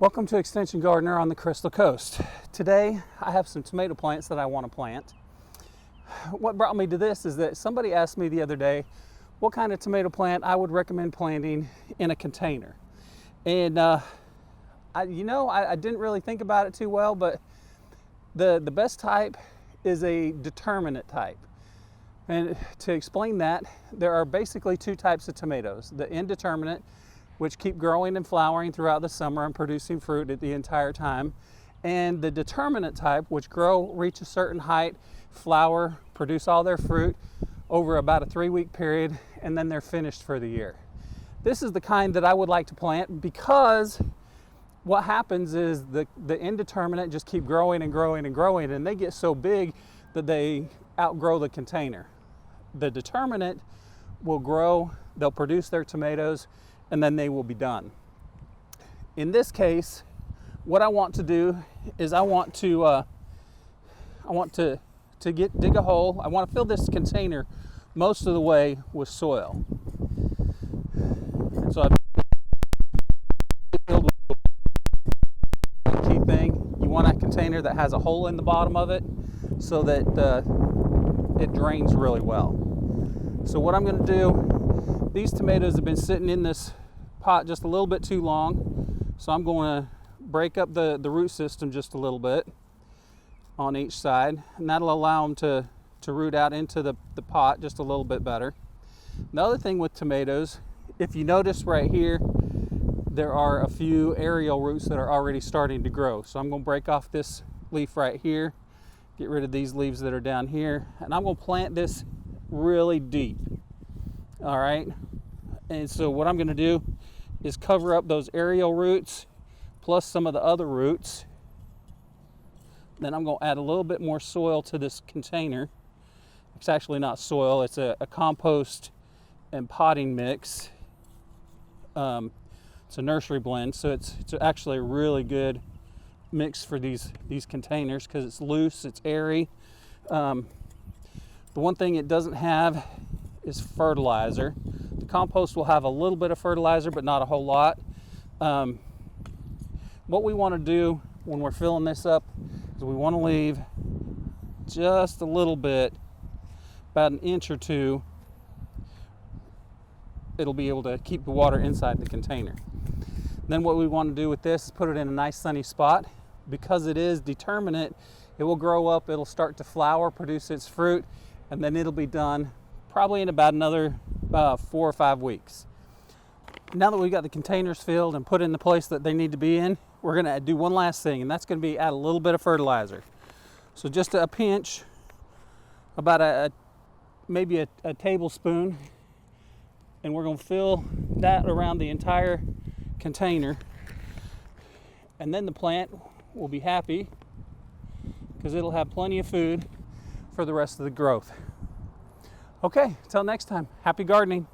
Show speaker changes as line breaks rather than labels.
Welcome to Extension Gardener on the Crystal Coast. Today I have some tomato plants that I want to plant. What brought me to this is that somebody asked me the other day what kind of tomato plant I would recommend planting in a container. And I didn't really think about it too well, but the best type is a determinate type. And to explain that, there are basically two types of tomatoes: the indeterminate, which keep growing and flowering throughout the summer and producing fruit at the entire time, and the determinate type, which reach a certain height, flower, produce all their fruit over about a 3-week period, and then they're finished for the year. This is the kind that I would like to plant because what happens is the indeterminate just keep growing and growing and growing, and they get so big that they outgrow the container. The determinate will grow, they'll produce their tomatoes, and then they will be done. In this case, what I want to do is I want to dig a hole. I want to fill this container most of the way with soil. And so I've filled with the key thing. You want a container that has a hole in the bottom of it so that it drains really well. So what I'm going to do, these tomatoes have been sitting in this pot just a little bit too long, so I'm going to break up the root system just a little bit on each side, and that'll allow them to root out into the pot just a little bit better. The other thing with tomatoes, if you notice right here, there are a few aerial roots that are already starting to grow. So I'm going to break off this leaf right here, get rid of these leaves that are down here, and I'm going to plant this really deep. All right, and so what I'm going to do is cover up those aerial roots plus some of the other roots. Then I'm going to add a little bit more soil to this container. It's actually not soil, it's a compost and potting mix. It's a nursery blend, so it's actually a really good mix for these containers because it's loose, it's airy. The one thing it doesn't have is fertilizer. The compost will have a little bit of fertilizer, but not a whole lot. What we want to do when we're filling this up is we want to leave just a little bit, about an inch or two. It'll be able to keep the water inside the container. Then what we want to do with this is put it in a nice sunny spot. Because it is determinate, it will grow up, it'll start to flower, produce its fruit, and then it'll be done probably in about another 4 or 5 weeks. Now that we've got the containers filled and put in the place that they need to be in, we're going to do one last thing, and that's going to be add a little bit of fertilizer. So just a pinch, about maybe a tablespoon, and we're going to fill that around the entire container. And then the plant will be happy because it'll have plenty of food for the rest of the growth. Okay, till next time, happy gardening.